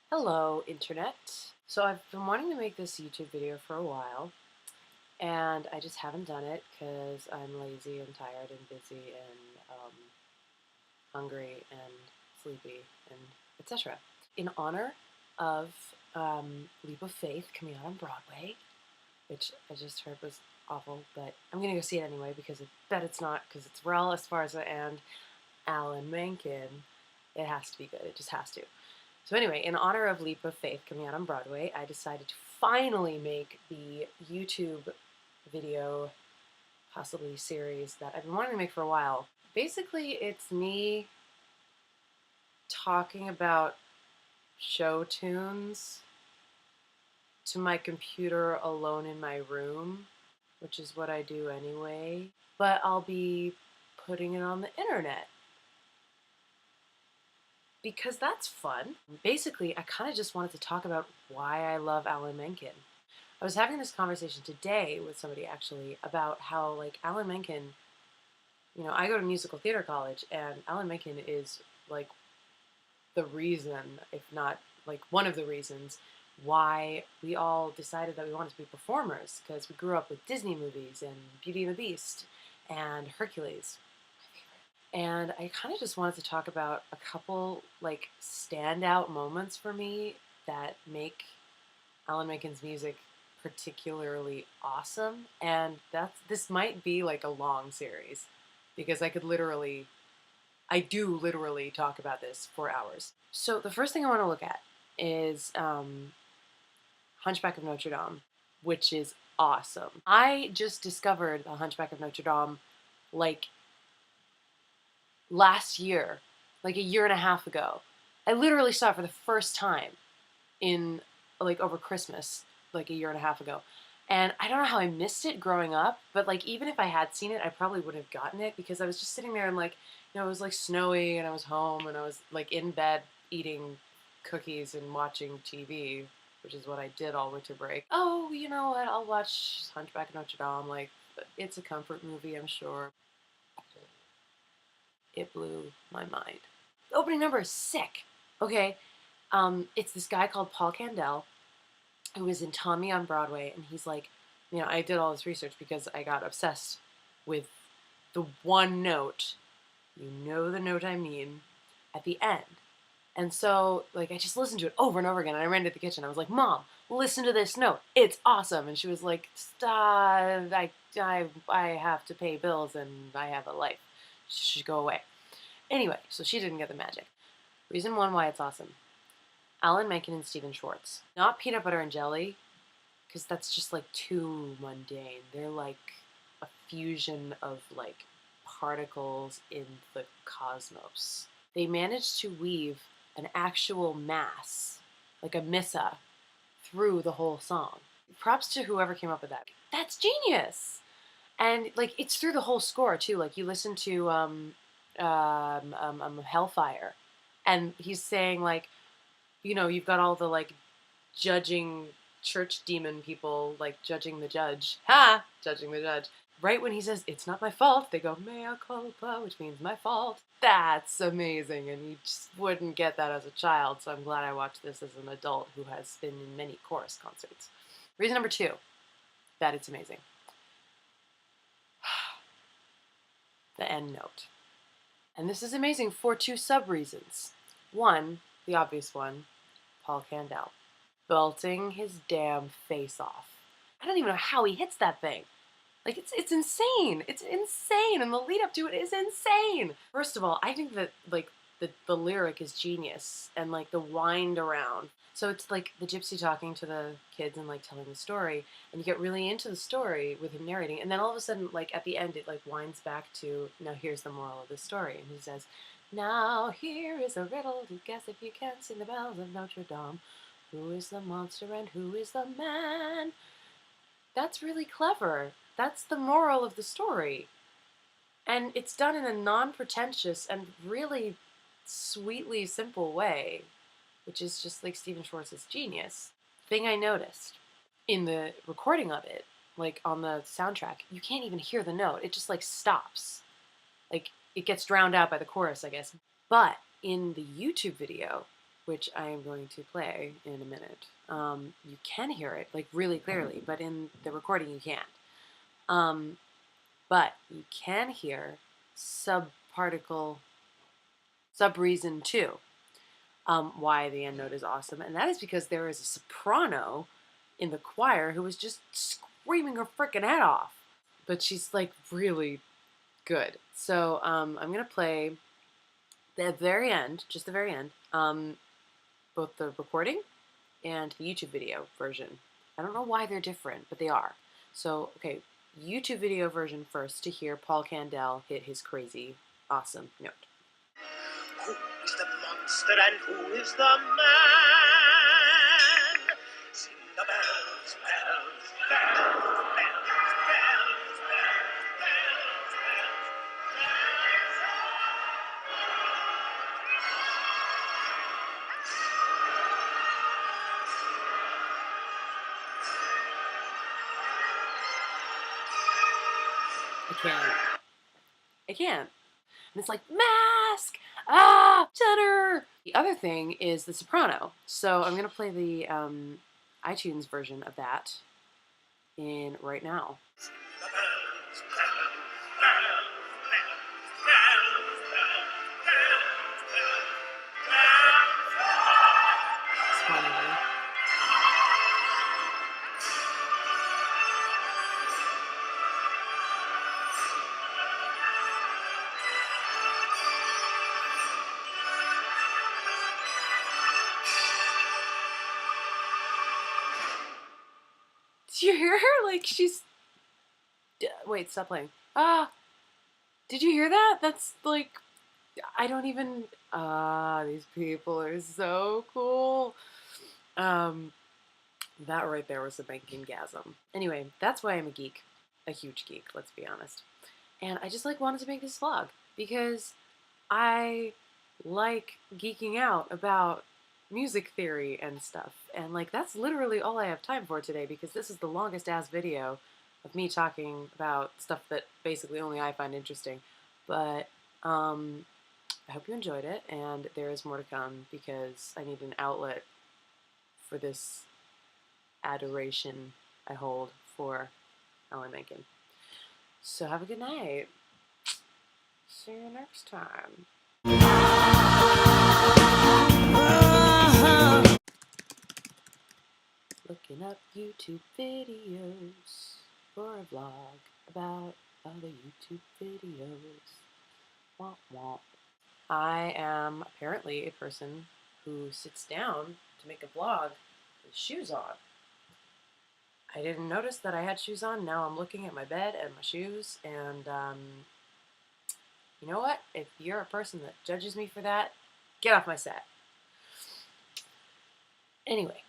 Hello, Internet. So I've been wanting to make this YouTube video for a while, and I just haven't done it because I'm lazy and tired and busy and hungry and sleepy and etc. In honor of Leap of Faith coming out on Broadway, which I just heard was awful, but I'm gonna go see it anyway because I bet it's not, because it's Rel Esparza and Alan Menken. It has to be good. It just has to. So anyway, in honor of Leap of Faith coming out on Broadway, I decided to finally make the YouTube video, possibly series, that I've been wanting to make for a while. Basically, it's me talking about show tunes to my computer alone in my room, which is what I do anyway, but I'll be putting it on the internet because that's fun. Basically, I kind of just wanted to talk about why I love Alan Menken. I was having this conversation today with somebody actually about how, like, Alan Menken, I go to musical theater college, and Alan Menken is like the reason, if not like one of the reasons, why we all decided that we wanted to be performers, because we grew up with Disney movies and Beauty and the Beast and Hercules. And I kind of just wanted to talk about a couple like standout moments for me that make Alan Menken's music particularly awesome. And this might be like a long series because I do literally talk about this for hours. So the first thing I want to look at is Hunchback of Notre Dame, which is awesome. I just discovered the Hunchback of Notre Dame like last year, like a year and a half ago. I literally saw it for the first time in like over Christmas, like a year and a half ago. And I don't know how I missed it growing up, but like even if I had seen it, I probably wouldn't have gotten it because I was just sitting there and like, it was like snowy and I was home and I was like in bed eating cookies and watching TV, which is what I did all winter break. Oh, you know what? I'll watch Hunchback of Notre Dame. Like, it's a comfort movie, I'm sure. It blew my mind. The opening number is sick. Okay, it's this guy called Paul Candell who was in Tommy on Broadway, and he's like, I did all this research because I got obsessed with the one note, the note I mean, at the end. And so, like, I just listened to it over and over again, and I ran to the kitchen. I was like, Mom, listen to this note. It's awesome. And she was like, Stop. I have to pay bills, and I have a life. She should go away. Anyway, so she didn't get the magic. Reason one why it's awesome. Alan Menken and Stephen Schwartz. Not peanut butter and jelly, because that's just like too mundane. They're like a fusion of like particles in the cosmos. They managed to weave an actual mass, like a missa, through the whole song. Props to whoever came up with that. That's genius! And like it's through the whole score too. Like you listen to Hellfire, and he's saying like, you've got all the like judging church demon people like judging the judge. Ha! Judging the judge. Right when he says, "It's not my fault," they go, "Mea culpa," which means my fault. That's amazing, and you just wouldn't get that as a child, so I'm glad I watched this as an adult who has been in many chorus concerts. Reason number two, that it's amazing. The end note. And this is amazing for two sub-reasons. One, the obvious one, Paul Candell belting his damn face off. I don't even know how he hits that thing. Like, it's insane. It's insane, and the lead up to it is insane. First of all, I think that, like, the lyric is genius, and, like, the wind around. So it's, like, the gypsy talking to the kids and, like, telling the story, and you get really into the story with him narrating, and then all of a sudden, like, at the end, it, like, winds back to, now here's the moral of the story, and he says, now here is a riddle to guess if you can sing the bells of Notre Dame. Who is the monster and who is the man? That's really clever. That's the moral of the story. And it's done in a non-pretentious and really sweetly simple way, which is just like Stephen Schwartz's genius. Thing I noticed in the recording of it, like on the soundtrack, you can't even hear the note. It just like stops. Like it gets drowned out by the chorus, I guess. But in the YouTube video, which I am going to play in a minute. You can hear it like really clearly, but in the recording you can't. But you can hear subreason 2, why the end note is awesome, and that is because there is a soprano in the choir who was just screaming her freaking head off, but she's like really good. So I'm gonna play the very end, just the very end, both the recording and the YouTube video version. I don't know why they're different, but they are. So, okay, YouTube video version first to hear Paul Candell hit his crazy, awesome note. Who is the monster and who is the man? Sing the bells, bells, bells, bells, bells, bells, bells, I can't. And it's like, mask! Ah! Cheddar! The other thing is the soprano. So I'm going to play the iTunes version of that in right now. Did you hear her? Like, she's... Wait, stop playing. Did you hear that? That's like... I don't even... these people are so cool. That right there was a Menkengasm. Anyway, that's why I'm a geek. A huge geek, let's be honest. And I just like wanted to make this vlog because I like geeking out about music theory and stuff. And like that's literally all I have time for today because this is the longest ass video of me talking about stuff that basically only I find interesting. But I hope you enjoyed it, and there is more to come because I need an outlet for this adoration I hold for Alan Menken. So have a good night. See you next time. Looking up YouTube videos for a vlog about other YouTube videos. Womp womp. I am apparently a person who sits down to make a vlog with shoes on. I didn't notice that I had shoes on. Now I'm looking at my bed and my shoes, and you know what? If you're a person that judges me for that, get off my set. Anyway.